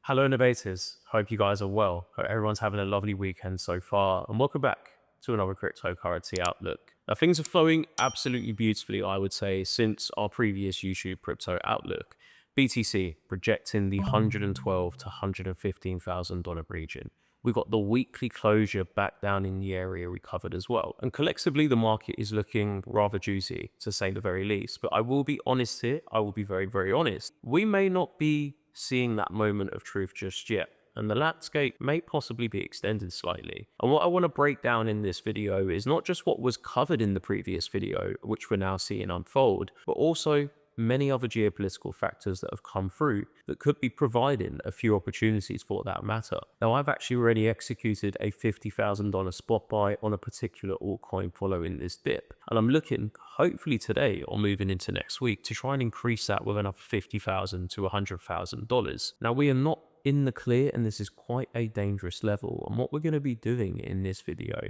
Hello, innovators. Hope you guys are well. Hope everyone's having a lovely weekend so far. And welcome back to another cryptocurrency outlook. Now, things are flowing absolutely beautifully, I would say, since our previous YouTube crypto outlook. BTC projecting the 112 to $115,000 region. We've got the weekly closure back down in the area we covered as well. And collectively, the market is looking rather juicy, to say the very least. But I will be honest here. I will be very, very honest. We may not be seeing that moment of truth just yet, and the landscape may possibly be extended slightly. And what I want to break down in this video is not just what was covered in the previous video, which we're now seeing unfold, but also many other geopolitical factors that have come through that could be providing a few opportunities for that matter. Now, I've actually already executed a $50,000 spot buy on a particular altcoin following this dip. And I'm looking, hopefully today or moving into next week, to try and increase that with another $50,000 to $100,000. Now, we are not in the clear, and this is quite a dangerous level. And what we're going to be doing in this video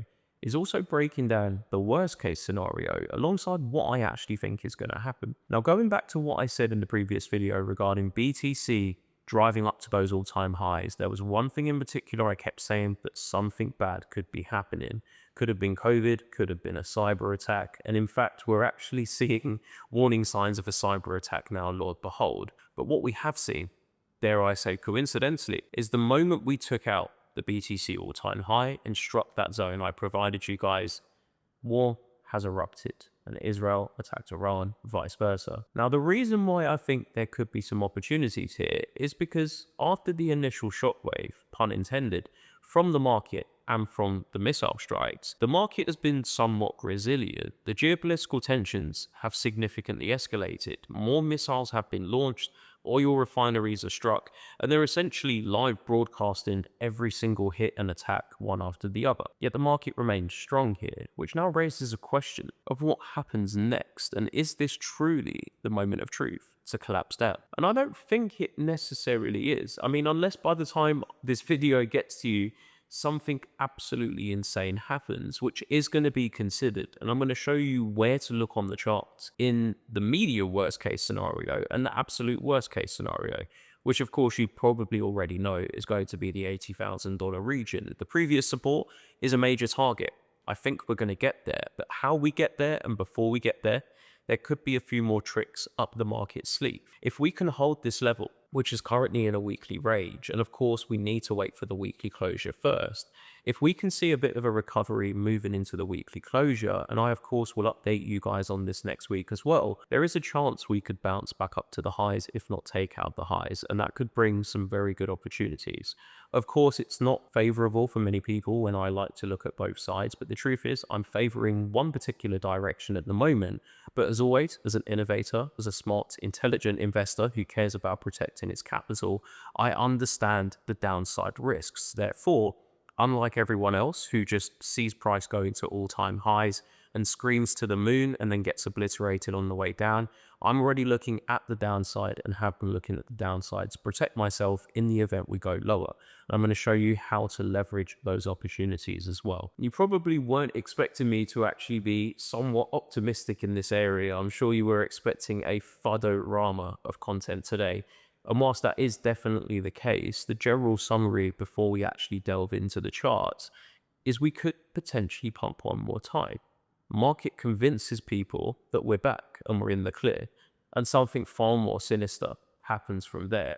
is also breaking down the worst case scenario alongside what I actually think is going to happen. Now, going back to what I said in the previous video regarding BTC driving up to those all-time highs, there was one thing in particular I kept saying, that something bad could be happening. Could have been COVID, could have been a cyber attack, and in fact, we're actually seeing warning signs of a cyber attack now, Lord behold. But what we have seen, dare I say coincidentally, is the moment we took out the BTC all-time high and struck that zone I provided you guys, war has erupted and Israel attacked Iran, vice versa. Now, the reason why I think there could be some opportunities here is because after the initial shockwave, pun intended, from the market and from the missile strikes, the market has been somewhat resilient. The geopolitical tensions have significantly escalated. More missiles have been launched, oil refineries are struck, and they're essentially live broadcasting every single hit and attack one after the other. Yet the market remains strong here, which now raises a question of what happens next, and is this truly the moment of truth to collapse down? And I don't think it necessarily is. I mean, unless by the time this video gets to you, something absolutely insane happens, which is going to be considered. And I'm going to show you where to look on the charts in the media worst case scenario and the absolute worst case scenario, which of course you probably already know is going to be the $80,000 region. The previous support is a major target. I think we're going to get there, but how we get there and before we get there could be a few more tricks up the market sleeve. If we can hold this level, which is currently in a weekly range, and of course we need to wait for the weekly closure first, if we can see a bit of a recovery moving into the weekly closure, and I of course will update you guys on this next week as well, there is a chance we could bounce back up to the highs, if not take out the highs, and that could bring some very good opportunities. Of course, it's not favorable for many people when I like to look at both sides, but the truth is I'm favoring one particular direction at the moment. But as always, as an innovator, as a smart, intelligent investor who cares about protecting its capital, I understand the downside risks. Therefore, unlike everyone else who just sees price going to all-time highs and screams to the moon and then gets obliterated on the way down, I'm already looking at the downside and have been looking at the downside to protect myself in the event we go lower. I'm going to show you how to leverage those opportunities as well. You probably weren't expecting me to actually be somewhat optimistic in this area. I'm sure you were expecting a fudorama of content today. And whilst that is definitely the case, the general summary before we actually delve into the charts is we could potentially pump one more time. Market convinces people that we're back and we're in the clear, and something far more sinister happens from there.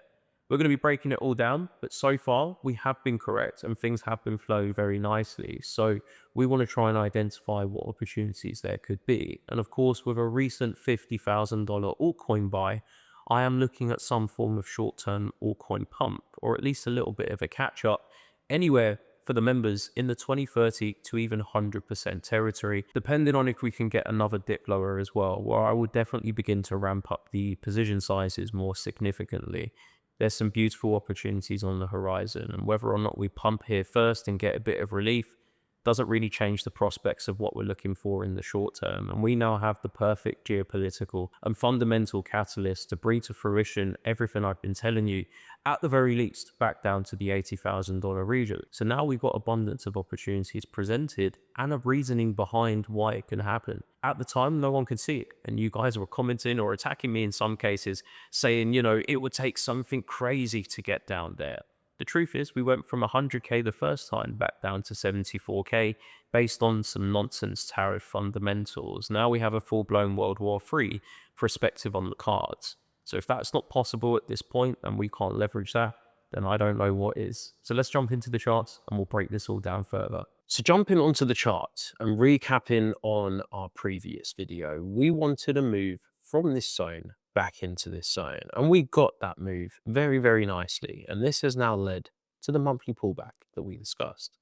We're going to be breaking it all down, but so far we have been correct and things have been flowing very nicely. So we want to try and identify what opportunities there could be. And of course, with a recent $50,000 altcoin buy, I am looking at some form of short-term altcoin pump, or at least a little bit of a catch-up, anywhere for the members in the 20, 30 to even 100% territory, depending on if we can get another dip lower as well, where I would definitely begin to ramp up the position sizes more significantly. There's some beautiful opportunities on the horizon, and whether or not we pump here first and get a bit of relief, doesn't really change the prospects of what we're looking for in the short term. And we now have the perfect geopolitical and fundamental catalyst to bring to fruition everything I've been telling you, at the very least, back down to the $80,000 region. So now we've got abundance of opportunities presented and a reasoning behind why it can happen. At the time, no one could see it. And you guys were commenting or attacking me in some cases, saying, it would take something crazy to get down there. The truth is, we went from 100K the first time back down to 74K based on some nonsense tariff fundamentals. Now we have a full-blown World War III perspective on the cards. So if that's not possible at this point and we can't leverage that, then I don't know what is. So let's jump into the charts and we'll break this all down further. So jumping onto the chart and recapping on our previous video, we wanted to move from this zone back into this zone, and we got that move very, very nicely. And this has now led to the monthly pullback that we discussed.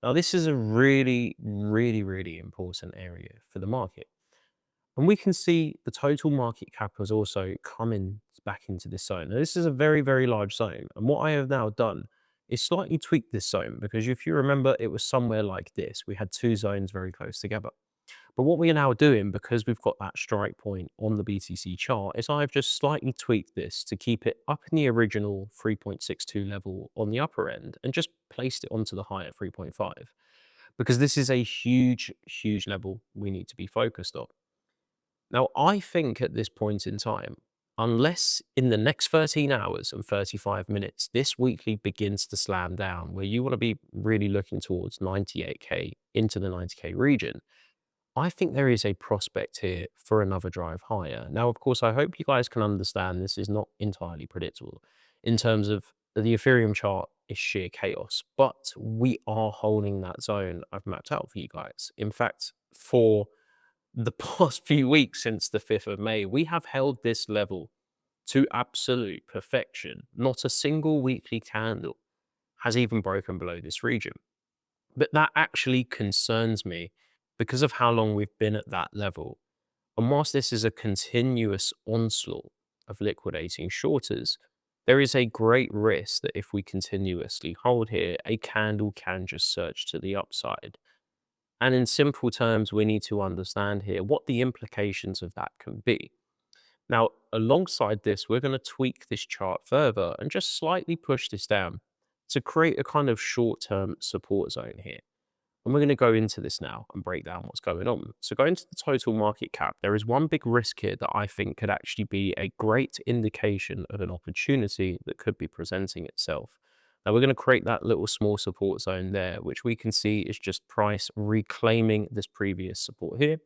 Now, this is a really, really, really important area for the market. And we can see the total market cap has also come in back into this zone. Now, this is a very, very large zone. And what I have now done is slightly tweak this zone, because if you remember, it was somewhere like this. We had two zones very close together. But what we are now doing, because we've got that strike point on the BTC chart, is I've just slightly tweaked this to keep it up in the original 3.62 level on the upper end and just placed it onto the high at 3.5. Because this is a huge, huge level we need to be focused on. Now, I think at this point in time, unless in the next 13 hours and 35 minutes, this weekly begins to slam down, where you want to be really looking towards 98K into the 90K region, I think there is a prospect here for another drive higher. Now, of course, I hope you guys can understand this is not entirely predictable in terms of the Ethereum chart is sheer chaos, but we are holding that zone I've mapped out for you guys. In fact, for the past few weeks since the 5th of May, we have held this level to absolute perfection. Not a single weekly candle has even broken below this region. But that actually concerns me because of how long we've been at that level. And whilst this is a continuous onslaught of liquidating shorters, there is a great risk that if we continuously hold here, a candle can just surge to the upside. And in simple terms, we need to understand here what the implications of that can be. Now, alongside this, we're going to tweak this chart further and just slightly push this down to create a kind of short-term support zone here. And we're going to go into this now and break down what's going on. So going to the total market cap, there is one big risk here that I think could actually be a great indication of an opportunity that could be presenting itself. Now we're going to create that little small support zone there, which we can see is just price reclaiming this previous support here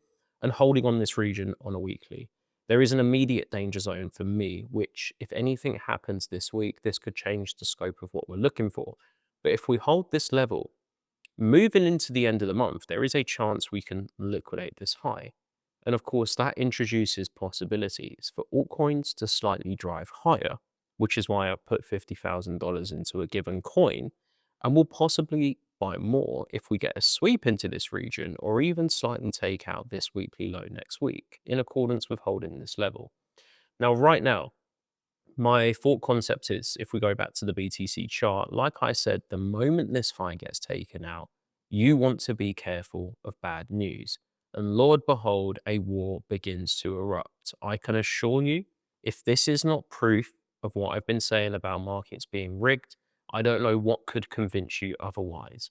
and holding on this region on a weekly. There is an immediate danger zone for me, which if anything happens this week, this could change the scope of what we're looking for. But if we hold this level, moving into the end of the month, there is a chance we can liquidate this high. And of course, that introduces possibilities for altcoins to slightly drive higher, which is why I put $50,000 into a given coin, and will possibly buy more if we get a sweep into this region or even slightly take out this weekly low next week in accordance with holding this level. Now, right now, my thought concept is, if we go back to the BTC chart, like I said, the moment this high gets taken out, you want to be careful of bad news. And Lord behold, a war begins to erupt. I can assure you, if this is not proof of what I've been saying about markets being rigged, I don't know what could convince you otherwise.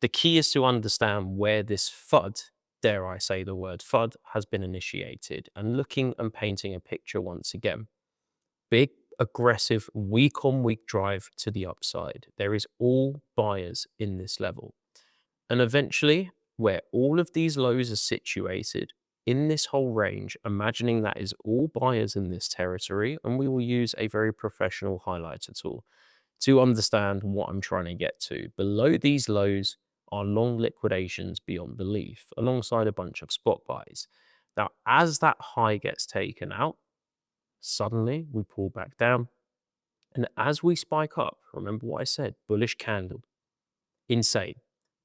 The key is to understand where this FUD, dare I say the word FUD, has been initiated, and looking and painting a picture once again. Big, aggressive, week-on-week drive to the upside. There is all buyers in this level. And eventually, where all of these lows are situated in this whole range, imagining that is all buyers in this territory, and we will use a very professional highlighter tool to understand what I'm trying to get to. Below these lows are long liquidations beyond belief, alongside a bunch of spot buys. Now, as that high gets taken out, suddenly we pull back down. And as we spike up, remember what I said, bullish candle, insane.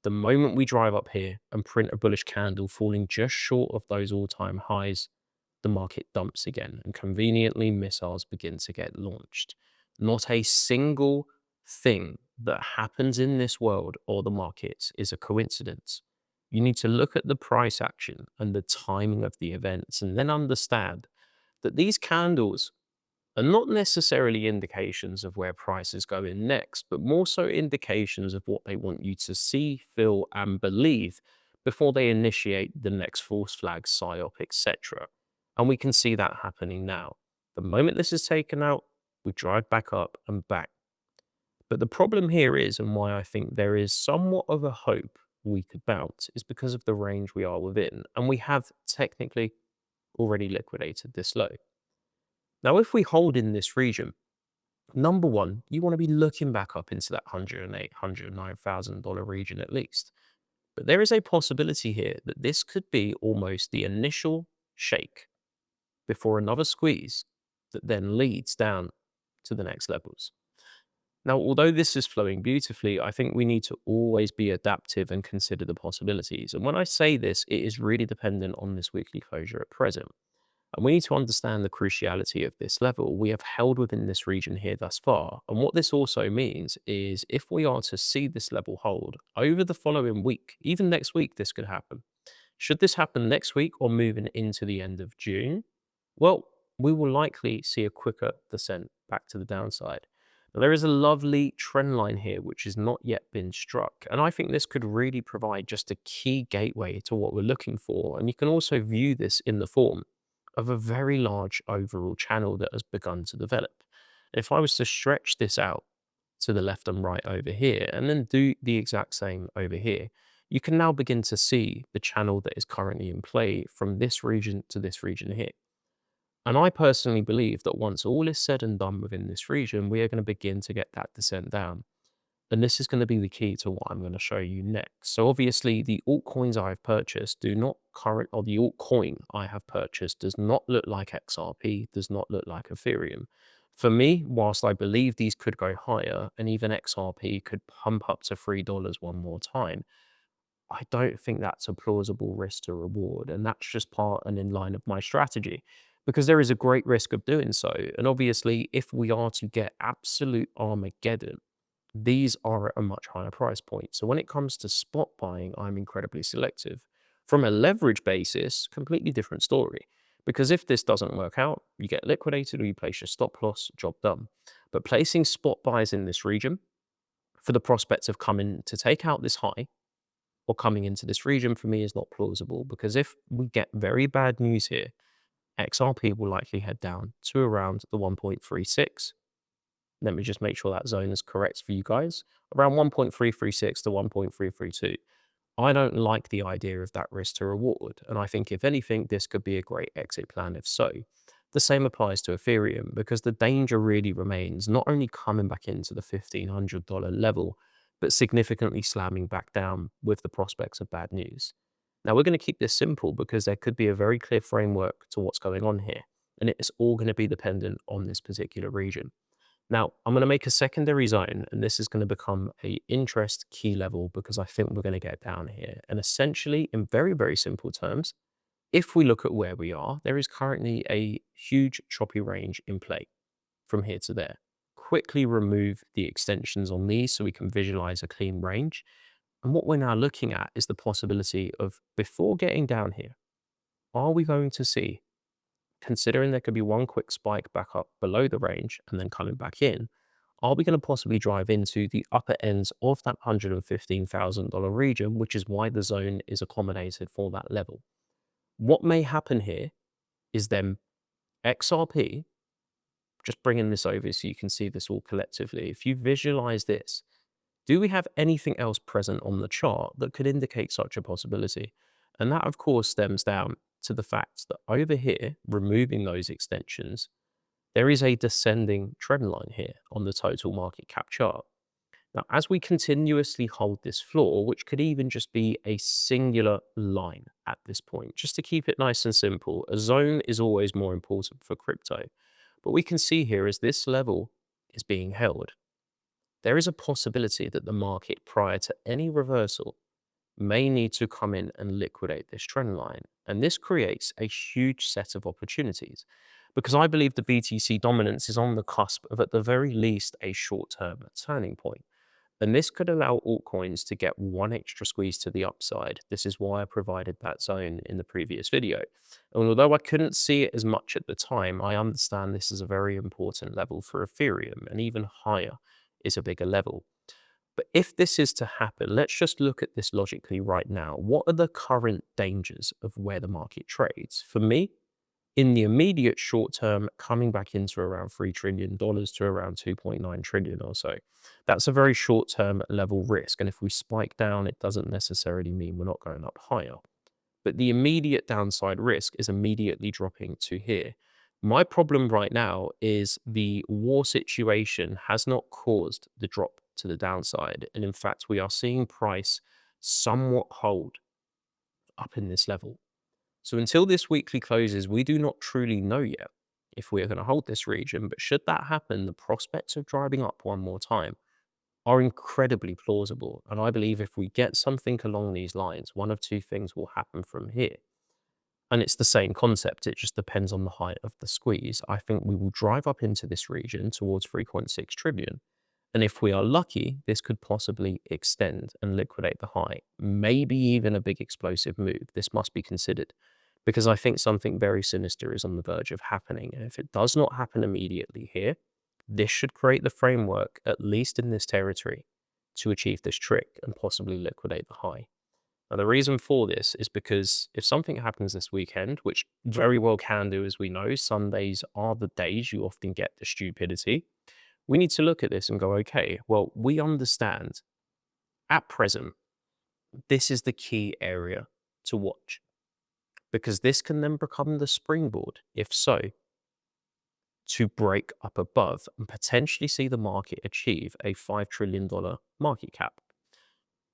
The moment we drive up here and print a bullish candle falling just short of those all-time highs, the market dumps again and conveniently missiles begin to get launched. Not a single thing that happens in this world or the markets is a coincidence. You need to look at the price action and the timing of the events and then understand that these candles are not necessarily indications of where prices go in next, but more so indications of what they want you to see, feel, and believe before they initiate the next false flag, psyop, etc. And we can see that happening now. The moment this is taken out, we drive back up and back. But the problem here is, and why I think there is somewhat of a hope we could bounce, is because of the range we are within. And we have technically already liquidated this low. Now, if we hold in this region, number one, you want to be looking back up into that $108,000, $109,000 region at least. But there is a possibility here that this could be almost the initial shake before another squeeze that then leads down to the next levels. Now, although this is flowing beautifully, I think we need to always be adaptive and consider the possibilities. And when I say this, it is really dependent on this weekly closure at present. And we need to understand the cruciality of this level. We have held within this region here thus far. And what this also means is if we are to see this level hold over the following week, even next week, this could happen. Should this happen next week or moving into the end of June? Well, we will likely see a quicker descent back to the downside. Now, there is a lovely trend line here which has not yet been struck, and I think this could really provide just a key gateway to what we're looking for. And you can also view this in the form of a very large overall channel that has begun to develop. If I was to stretch this out to the left and right over here, and then do the exact same over here, you can now begin to see the channel that is currently in play from this region to this region here. And I personally believe that once all is said and done within this region, we are going to begin to get that descent down. And this is going to be the key to what I'm going to show you next. So obviously the altcoins I have purchased do not current, or the altcoin I have purchased does not look like XRP, does not look like Ethereum. For me, whilst I believe these could go higher and even XRP could pump up to $3 one more time, I don't think that's a plausible risk to reward. And that's just part and in line of my strategy because there is a great risk of doing so. And obviously, if we are to get absolute Armageddon, these are at a much higher price point. So when it comes to spot buying, I'm incredibly selective. From a leverage basis, completely different story. Because if this doesn't work out, you get liquidated or you place your stop loss, job done. But placing spot buys in this region for the prospects of coming to take out this high or coming into this region for me is not plausible because if we get very bad news here, XRP will likely head down to around the 1.36. Let me just make sure that zone is correct for you guys. Around 1.336 to 1.332. I don't like the idea of that risk to reward. And I think if anything, this could be a great exit plan if so. The same applies to Ethereum because the danger really remains not only coming back into the $1,500 level, but significantly slamming back down with the prospects of bad news. Now, we're going to keep this simple because there could be a very clear framework to what's going on here, and it's all going to be dependent on this particular region. Now, I'm going to make a secondary zone, and this is going to become a interest key level because I think we're going to get down here. And essentially, in very, very simple terms, if we look at where we are, there is currently a huge choppy range in play from here to there. Quickly remove the extensions on these so we can visualize a clean range. And what we're now looking at is the possibility of, before getting down here, are we going to see, considering there could be one quick spike back up below the range and then coming back in, are we going to possibly drive into the upper ends of that $115,000 region, which is why the zone is accommodated for that level? What may happen here is then XRP, just bringing this over so you can see this all collectively. If you visualize this, do we have anything else present on the chart that could indicate such a possibility? And that, of course, stems down to the fact that over here, removing those extensions, there is a descending trend line here on the total market cap chart. Now, as we continuously hold this floor, which could even just be a singular line at this point, just to keep it nice and simple, a zone is always more important for crypto. But we can see here as this level is being held, there is a possibility that the market prior to any reversal may need to come in and liquidate this trend line. And this creates a huge set of opportunities because I believe the BTC dominance is on the cusp of, at the very least, a short-term turning point. And this could allow altcoins to get one extra squeeze to the upside. This is why I provided that zone in the previous video. And although I couldn't see it as much at the time, I understand this is a very important level for Ethereum, and even higher is a bigger level. But if this is to happen, let's just look at this logically right now. What are the current dangers of where the market trades? For me, in the immediate short term, coming back into around $3 trillion to around 2.9 trillion or so. That's a very short term level risk. And if we spike down, it doesn't necessarily mean we're not going up higher. But the immediate downside risk is immediately dropping to here. My problem right now is the war situation has not caused the drop to the downside. And in fact, we are seeing price somewhat hold up in this level. So until this weekly closes, we do not truly know yet if we are going to hold this region. But should that happen, the prospects of driving up one more time are incredibly plausible. And I believe if we get something along these lines, one of two things will happen from here. And it's the same concept. It just depends on the height of the squeeze. I think we will drive up into this region towards 3.6 trillion. And if we are lucky, this could possibly extend and liquidate the high, maybe even a big explosive move. This must be considered because I think something very sinister is on the verge of happening. And if it does not happen immediately here, this should create the framework, at least in this territory, to achieve this trick and possibly liquidate the high. Now, the reason for this is because if something happens this weekend, which very well can do, as we know, Sundays are the days you often get the stupidity. We need to look at this and go, okay, well, we understand at present, this is the key area to watch because this can then become the springboard, if so, to break up above and potentially see the market achieve a $5 trillion market cap.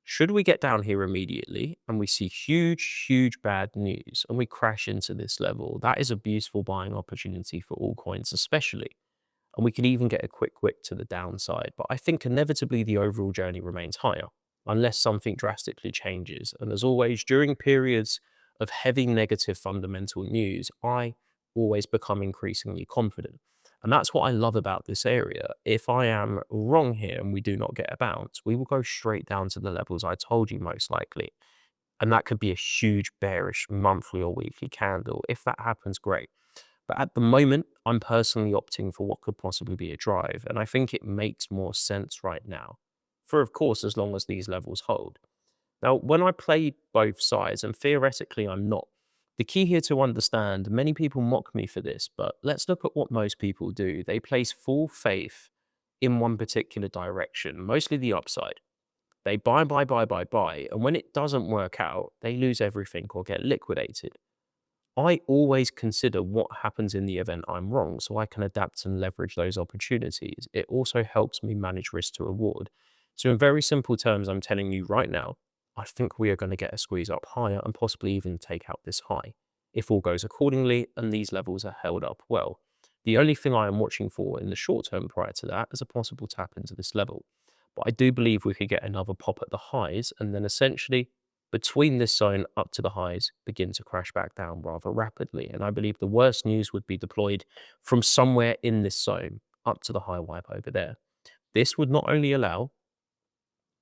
Should we get down here immediately and we see huge bad news and we crash into this level, that is a beautiful buying opportunity for all coins, especially. And we could even get a quick wick to the downside. But I think inevitably the overall journey remains higher unless something drastically changes. And as always, during periods of heavy negative fundamental news, I always become increasingly confident. And that's what I love about this area. If I am wrong here and we do not get a bounce, we will go straight down to the levels I told you most likely. And that could be a huge bearish monthly or weekly candle. If that happens, great. But at the moment, I'm personally opting for what could possibly be a drive. And I think it makes more sense right now. For, of course, as long as these levels hold. Now, when I play both sides, and theoretically I'm not, the key here to understand, many people mock me for this, but let's look at what most people do. They place full faith in one particular direction, mostly the upside. They buy, and when it doesn't work out, they lose everything or get liquidated. I always consider what happens in the event I'm wrong so I can adapt and leverage those opportunities. It also helps me manage risk to reward. So in very simple terms, I'm telling you right now, I think we are going to get a squeeze up higher and possibly even take out this high if all goes accordingly and these levels are held up well. The only thing I am watching for in the short term prior to that is a possible tap into this level. But I do believe we could get another pop at the highs and then essentially between this zone up to the highs begin to crash back down rather rapidly. And I believe the worst news would be deployed from somewhere in this zone up to the high wipe over there. This would not only allow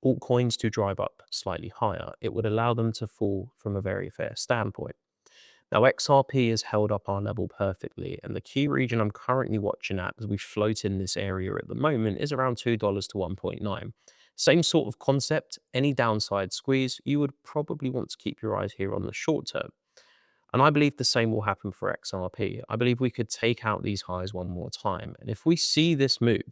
altcoins to drive up slightly higher, it would allow them to fall from a very fair standpoint. Now, XRP has held up our level perfectly, and the key region I'm currently watching at as we float in this area at the moment is around $2 to 1.9. Same sort of concept, any downside squeeze, you would probably want to keep your eyes here on the short term. And I believe the same will happen for XRP. I believe we could take out these highs one more time. And if we see this move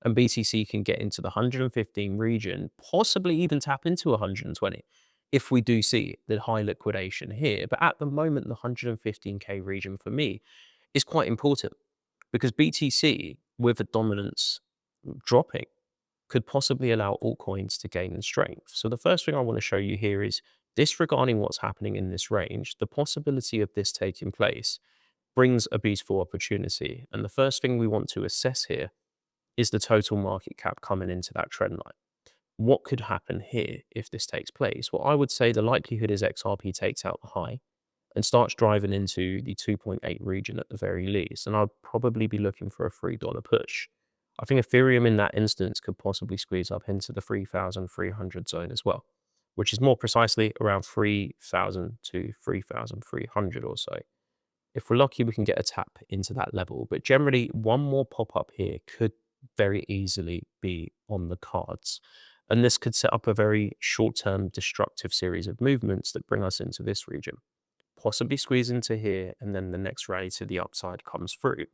and BTC can get into the 115 region, possibly even tap into 120 if we do see the high liquidation here. But at the moment, the 115K region for me is quite important because BTC with a dominance dropping could possibly allow altcoins to gain in strength. So the first thing I want to show you here is disregarding what's happening in this range, the possibility of this taking place brings a beautiful opportunity. And the first thing we want to assess here is the total market cap coming into that trend line. What could happen here if this takes place? Well, I would say the likelihood is XRP takes out the high and starts driving into the 2.8 region at the very least. And I'd probably be looking for a $3 push. I think Ethereum in that instance could possibly squeeze up into the 3,300 zone as well, which is more precisely around 3,000 to 3,300 or so. If we're lucky, we can get a tap into that level, but generally one more pop-up here could very easily be on the cards. And this could set up a very short-term destructive series of movements that bring us into this region, possibly squeeze into here, and then the next rally to the upside comes through.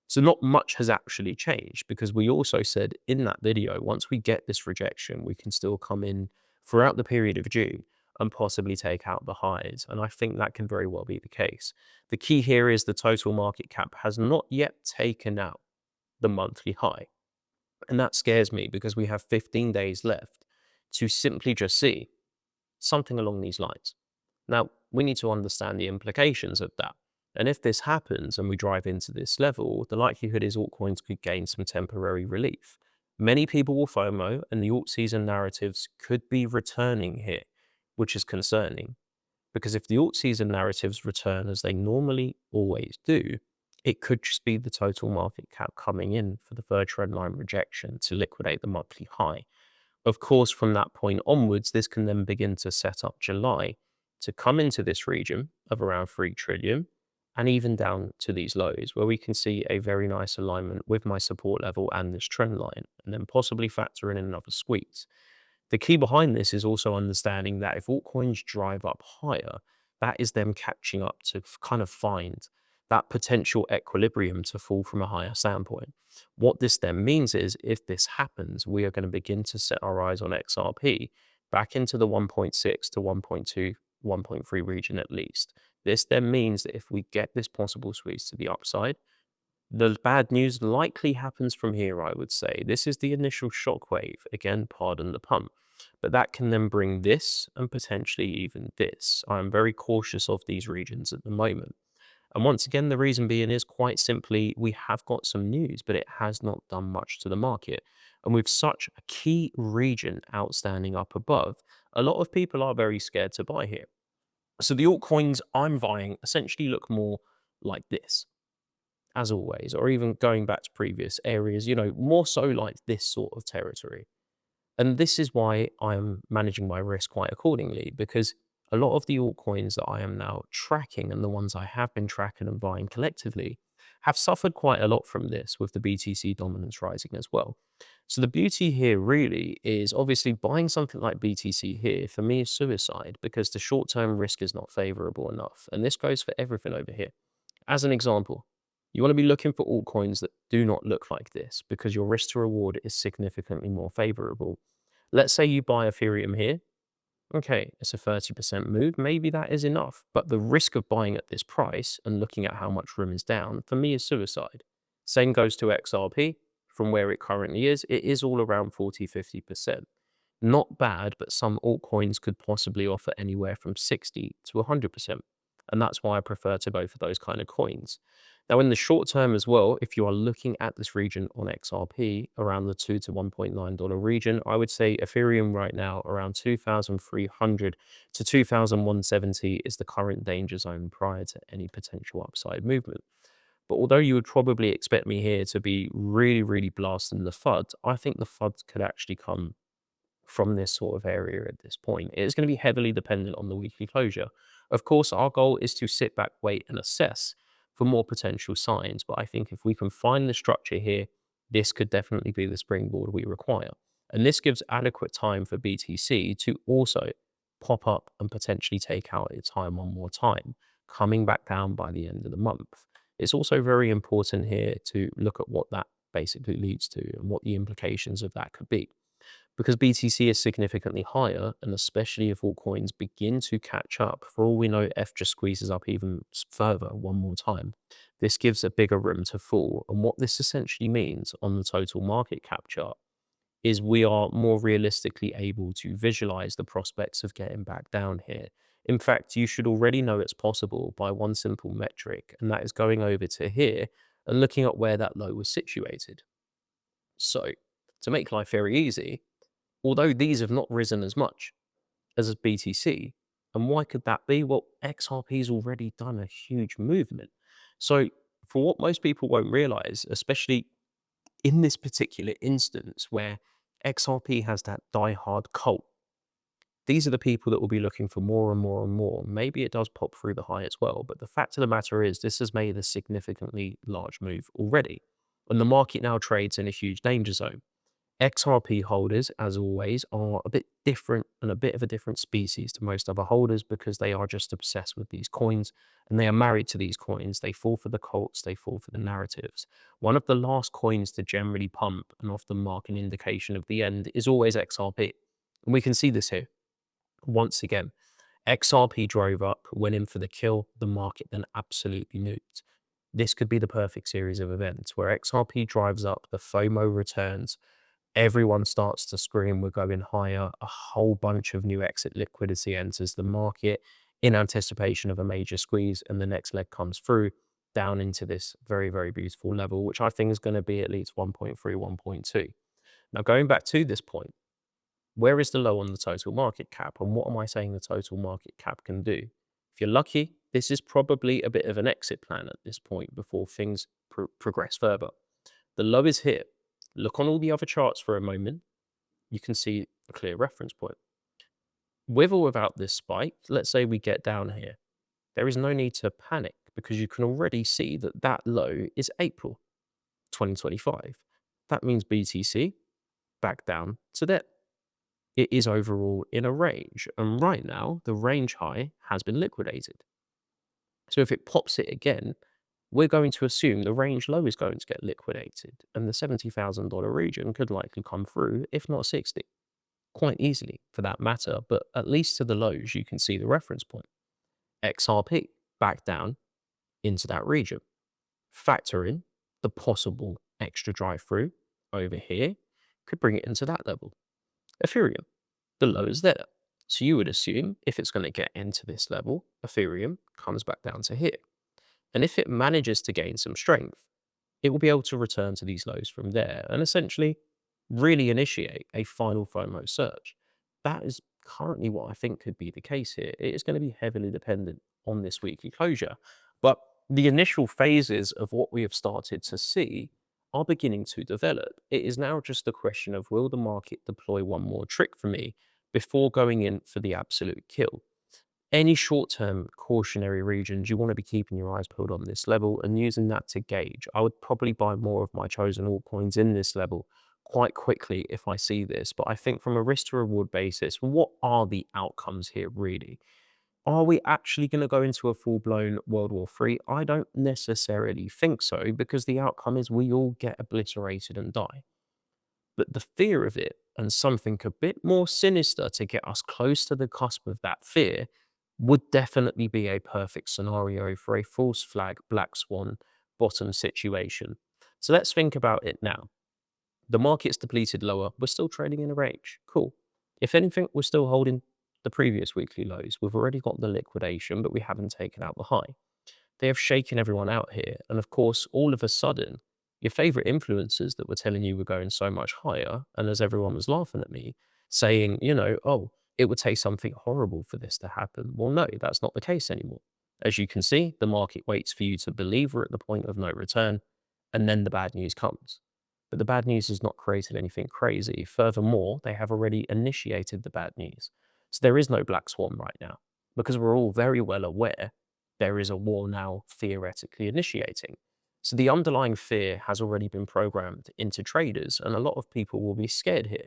So not much has actually changed, because we also said in that video, once we get this rejection, we can still come in throughout the period of June and possibly take out the highs. And I think that can very well be the case. The key here is the total market cap has not yet taken out the monthly high. And that scares me, because we have 15 days left to simply just see something along these lines. Now, we need to understand the implications of that. And if this happens and we drive into this level, the likelihood is altcoins could gain some temporary relief. Many people will FOMO, and the alt season narratives could be returning here, which is concerning. Because if the alt season narratives return as they normally always do, it could just be the total market cap coming in for the third trend line rejection to liquidate the monthly high. Of course, from that point onwards, this can then begin to set up July to come into this region of around 3 trillion and even down to these lows, where we can see a very nice alignment with my support level and this trend line, and then possibly factor in another squeeze. The key behind this is also understanding that if altcoins drive up higher, that is them catching up to kind of find that potential equilibrium to fall from a higher standpoint. What this then means is, if this happens, we are going to begin to set our eyes on XRP back into the 1.6 to 1.2, 1.3 region at least. This then means that if we get this possible squeeze to the upside, the bad news likely happens from here, I would say. This is the initial shockwave. Again, pardon the pun. But that can then bring this and potentially even this. I am very cautious of these regions at the moment. And once again, the reason being is quite simply, we have got some news, but it has not done much to the market. And with such a key region outstanding up above, a lot of people are very scared to buy here. So the altcoins I'm buying essentially look more like this, as always, or even going back to previous areas, more so like this sort of territory. And this is why I'm managing my risk quite accordingly, because a lot of the altcoins that I am now tracking, and the ones I have been tracking and buying collectively, have suffered quite a lot from this, with the BTC dominance rising as well. So the beauty here really is, obviously buying something like BTC here for me is suicide, because the short-term risk is not favorable enough. And this goes for everything over here. As an example, you want to be looking for altcoins that do not look like this, because your risk to reward is significantly more favorable. Let's say you buy Ethereum here. Okay, it's a 30% move. Maybe that is enough. But the risk of buying at this price and looking at how much room is down, for me, is suicide. Same goes to XRP. From where it currently is, it is all around 40, 50%. Not bad, but some altcoins could possibly offer anywhere from 60 to 100%. And that's why I prefer to go for those kind of coins. Now, in the short term as well, if you are looking at this region on XRP around the $2 to $1.9 region, I would say Ethereum right now around 2,300 to 2,170 is the current danger zone prior to any potential upside movement. But although you would probably expect me here to be really, really blasting the FUD, I think the FUD could actually come from this sort of area at this point. It's going to be heavily dependent on the weekly closure. Of course, our goal is to sit back, wait, and assess for more potential signs. But I think if we can find the structure here, this could definitely be the springboard we require. And this gives adequate time for BTC to also pop up and potentially take out its high one more time, coming back down by the end of the month. It's also very important here to look at what that basically leads to and what the implications of that could be. Because BTC is significantly higher, and especially if altcoins begin to catch up, for all we know, F just squeezes up even further one more time. This gives a bigger room to fall. And what this essentially means on the total market cap chart is we are more realistically able to visualize the prospects of getting back down here. In fact, you should already know it's possible by one simple metric, and that is going over to here and looking at where that low was situated. So, to make life very easy, although these have not risen as much as BTC, and why could that be? Well, XRP's already done a huge movement. So for what most people won't realize, especially In this particular instance where XRP has that die-hard cult, these are the people that will be looking for more and more and more. Maybe it does pop through the high as well, but the fact of the matter is this has made a significantly large move already, and the market now trades in a huge danger zone. XRP holders, as always, are a bit different and a bit of a different species to most other holders because they are just obsessed with these coins and they are married to these coins. They fall for the cults, they fall for the narratives. One of the last coins to generally pump and often mark an indication of the end is always XRP. And we can see this here. Once again, XRP drove up, went in for the kill, the market then absolutely nuked. This could be the perfect series of events where XRP drives up, the FOMO returns, everyone starts to scream, we're going higher. A whole bunch of new exit liquidity enters the market in anticipation of a major squeeze, and the next leg comes through down into this very, very beautiful level, which I think is going to be at least 1.3, 1.2. Now, going back to this point, where is the low on the total market cap, and what am I saying the total market cap can do? If you're lucky, this is probably a bit of an exit plan at this point before things progress further. The low is here. Look on all the other charts for a moment. You can see a clear reference point. With or without this spike, let's say we get down here. There is no need to panic because you can already see that that low is April 2025. That means BTC back down to there. It is overall in a range, and right now the range high has been liquidated. So if it pops it again, we're going to assume the range low is going to get liquidated, and the $70,000 region could likely come through, if not 60, quite easily for that matter. But at least to the lows, you can see the reference point. XRP back down into that region. Factor in the possible extra drive through over here, could bring it into that level. Ethereum, the low is there. So you would assume if it's going to get into this level, Ethereum comes back down to here. And if it manages to gain some strength, it will be able to return to these lows from there and essentially really initiate a final FOMO surge. That is currently what I think could be the case here. It is going to be heavily dependent on this weekly closure. But the initial phases of what we have started to see are beginning to develop. It is now just a question of will the market deploy one more trick for me before going in for the absolute kill. Any short-term cautionary regions, you want to be keeping your eyes peeled on this level and using that to gauge. I would probably buy more of my chosen altcoins in this level quite quickly if I see this. But I think from a risk to reward basis, what are the outcomes here really? Are we actually going to go into a full-blown World War III? I don't necessarily think so, because the outcome is we all get obliterated and die. But the fear of it and something a bit more sinister to get us close to the cusp of that fear would definitely be a perfect scenario for a false flag black swan bottom situation. So let's think about it now. The market's depleted lower. We're still trading in a range. Cool. If anything, we're still holding the previous weekly lows. We've already got the liquidation, but we haven't taken out the high. They have shaken everyone out here. And of course, all of a sudden, your favorite influencers that were telling you we're going so much higher, and as everyone was laughing at me, saying, oh, it would take something horrible for this to happen. Well, no, that's not the case anymore. As you can see, the market waits for you to believe we're at the point of no return, and then the bad news comes. But the bad news has not created anything crazy. Furthermore, they have already initiated the bad news. So there is no black swan right now, because we're all very well aware there is a war now theoretically initiating. So the underlying fear has already been programmed into traders, and a lot of people will be scared here.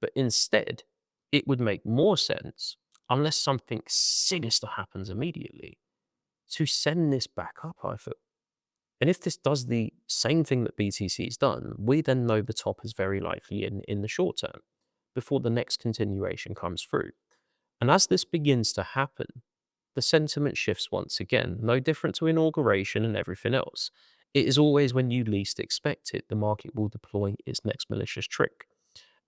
But instead, it would make more sense, unless something sinister happens immediately, to send this back up, I feel. And if this does the same thing that BTC's done, we then know the top is very likely in the short term, before the next continuation comes through. And as this begins to happen, the sentiment shifts once again, no different to inauguration and everything else. It is always when you least expect it, the market will deploy its next malicious trick.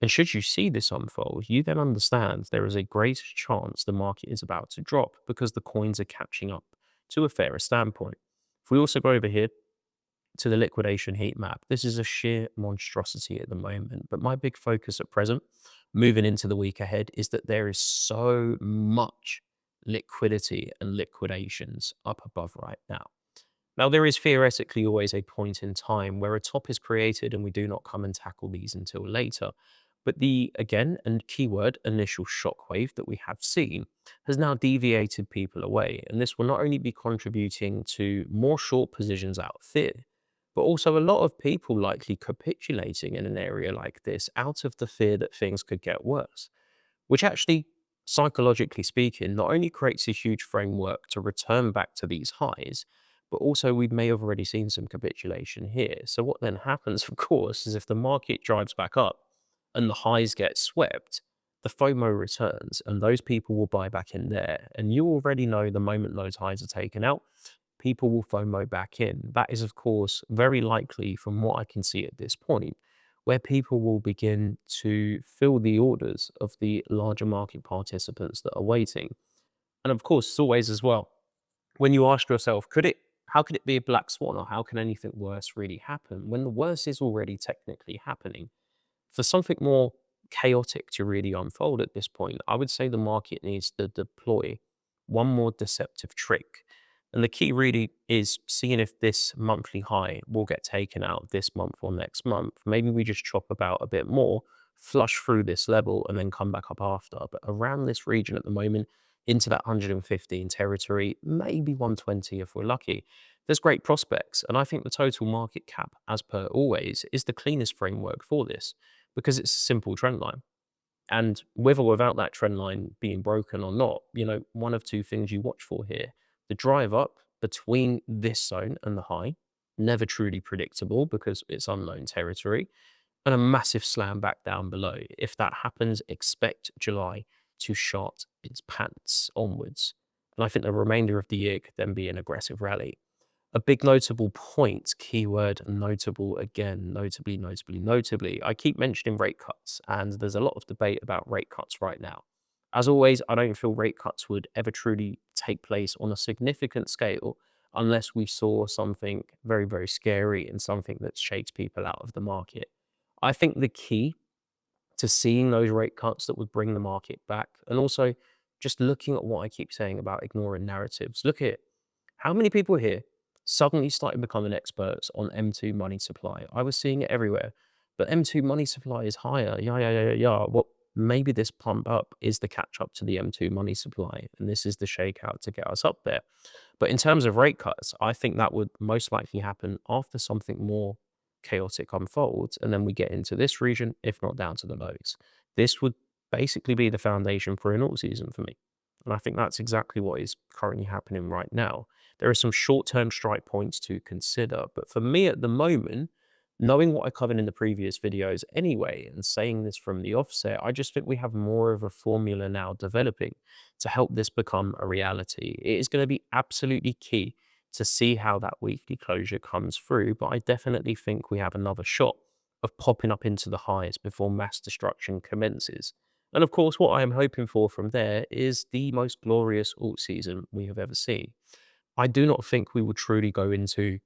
And should you see this unfold, you then understand there is a great chance the market is about to drop because the coins are catching up to a fairer standpoint. If we also go over here to the liquidation heat map, this is a sheer monstrosity at the moment. But my big focus at present, moving into the week ahead, is that there is so much liquidity and liquidations up above right now. Now, there is theoretically always a point in time where a top is created and we do not come and tackle these until later. But the, again, and keyword, initial shockwave that we have seen has now deviated people away. And this will not only be contributing to more short positions out of fear, but also a lot of people likely capitulating in an area like this out of the fear that things could get worse, which actually, psychologically speaking, not only creates a huge framework to return back to these highs, but also we may have already seen some capitulation here. So what then happens, of course, is if the market drives back up and the highs get swept, the FOMO returns and those people will buy back in there. And you already know the moment those highs are taken out, people will FOMO back in. That is, of course, very likely from what I can see at this point, where people will begin to fill the orders of the larger market participants that are waiting. And of course, as always as well, when you ask yourself, how could it be a black swan or how can anything worse really happen when the worst is already technically happening? For something more chaotic to really unfold at this point, I would say the market needs to deploy one more deceptive trick. And the key really is seeing if this monthly high will get taken out this month or next month. Maybe we just chop about a bit more, flush through this level, and then come back up after. But around this region at the moment, into that 115 territory, maybe 120 if we're lucky, there's great prospects. And I think the total market cap, as per always, is the cleanest framework for this because it's a simple trend line. And with or without that trend line being broken or not, one of two things you watch for here. The drive up between this zone and the high, never truly predictable because it's unknown territory, and a massive slam back down below. If that happens, expect July to shot its pants onwards. And I think the remainder of the year could then be an aggressive rally. A big notable point, keyword notable again, notably, notably, notably. I keep mentioning rate cuts, and there's a lot of debate about rate cuts right now. As always, I don't feel rate cuts would ever truly take place on a significant scale unless we saw something very, very scary and something that shakes people out of the market. I think the key to seeing those rate cuts that would bring the market back, and also just looking at what I keep saying about ignoring narratives. Look at how many people here suddenly started becoming experts on M2 money supply. I was seeing it everywhere, but M2 money supply is higher. Yeah, yeah, yeah, yeah, yeah. Well, maybe this pump up is the catch up to the M2 money supply, and this is the shakeout to get us up there. But in terms of rate cuts, I think that would most likely happen after something more chaotic unfolds, and then we get into this region, if not down to the lows. This would basically be the foundation for an alt season for me. And I think that's exactly what is currently happening right now. There are some short-term strike points to consider, but for me at the moment, knowing what I covered in the previous videos anyway, and saying this from the offset, I just think we have more of a formula now developing to help this become a reality. It is going to be absolutely key to see how that weekly closure comes through, but I definitely think we have another shot of popping up into the highs before mass destruction commences. And of course, what I am hoping for from there is the most glorious alt season we have ever seen. I do not think we will truly go into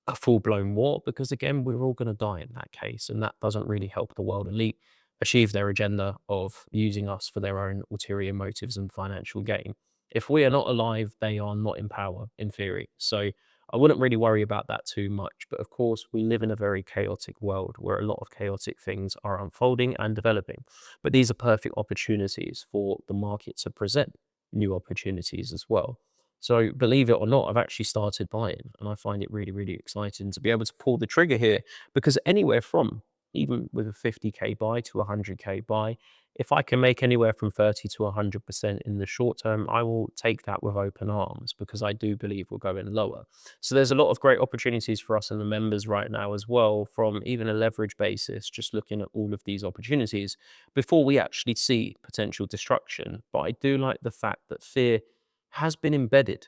a full-blown war because, again, we're all going to die in that case, and that doesn't really help the world elite achieve their agenda of using us for their own ulterior motives and financial gain. If we are not alive, they are not in power, in theory. So I wouldn't really worry about that too much. But of course, we live in a very chaotic world where a lot of chaotic things are unfolding and developing. But these are perfect opportunities for the market to present new opportunities as well. So believe it or not, I've actually started buying, and I find it really, really exciting to be able to pull the trigger here because anywhere from, even with a 50K buy to a 100K buy, if I can make anywhere from 30 to 100% in the short term, I will take that with open arms because I do believe we're going lower. So there's a lot of great opportunities for us and the members right now as well, from even a leverage basis, just looking at all of these opportunities before we actually see potential destruction. But I do like the fact that fear has been embedded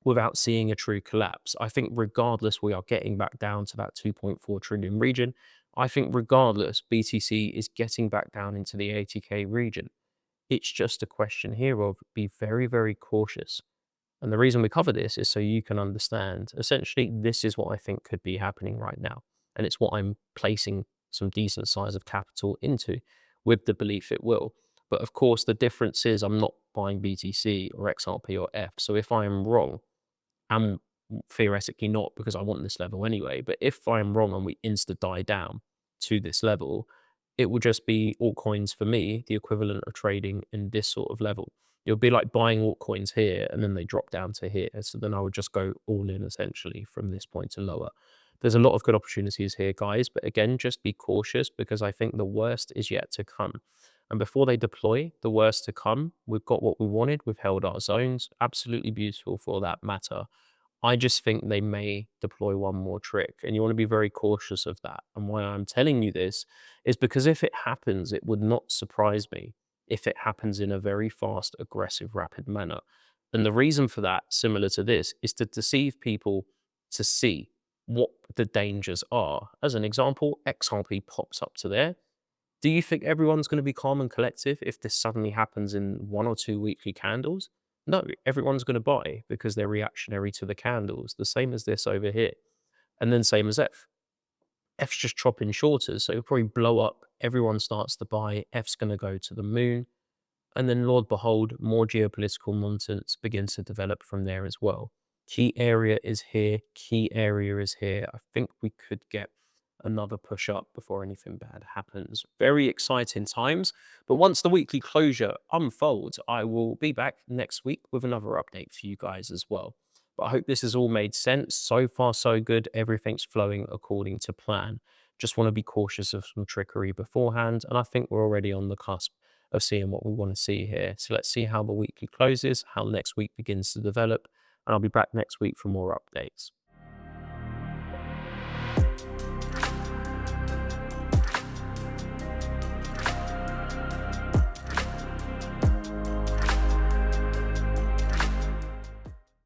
without seeing a true collapse. I think regardless, we are getting back down to that 2.4 trillion region. I think regardless, BTC is getting back down into the 80K region. It's just a question here of be very, very cautious. And the reason we cover this is so you can understand, essentially, this is what I think could be happening right now. And it's what I'm placing some decent size of capital into with the belief it will. But of course, the difference is I'm not buying BTC or XRP or F. So if I am wrong, and theoretically not, because I want this level anyway. But if I'm wrong and we insta die down to this level, it will just be altcoins for me, the equivalent of trading in this sort of level. It would be like buying altcoins here and then they drop down to here. So then I would just go all in essentially from this point to lower. There's a lot of good opportunities here, guys. But again, just be cautious, because I think the worst is yet to come. And before they deploy the worst to come, we've got what we wanted. We've held our zones. Absolutely beautiful for that matter. I just think they may deploy one more trick, and you want to be very cautious of that. And why I'm telling you this is because if it happens, it would not surprise me if it happens in a very fast, aggressive, rapid manner. And the reason for that, similar to this, is to deceive people to see what the dangers are. As an example, XRP pops up to there. Do you think everyone's going to be calm and collective if this suddenly happens in 1 or 2 weekly candles? No, everyone's going to buy because they're reactionary to the candles. The same as this over here. And then same as F. F's just chopping shorters, so it'll probably blow up. Everyone starts to buy. F's going to go to the moon. And then, Lord behold, more geopolitical nonsense begins to develop from there as well. Key area is here. Key area is here. I think we could get another push up before anything bad happens. Very exciting times. But once the weekly closure unfolds, I will be back next week with another update for you guys as well. But I hope this has all made sense. So far, so good. Everything's flowing according to plan. Just want to be cautious of some trickery beforehand. And I think we're already on the cusp of seeing what we want to see here. So let's see how the weekly closes, how next week begins to develop. And I'll be back next week for more updates.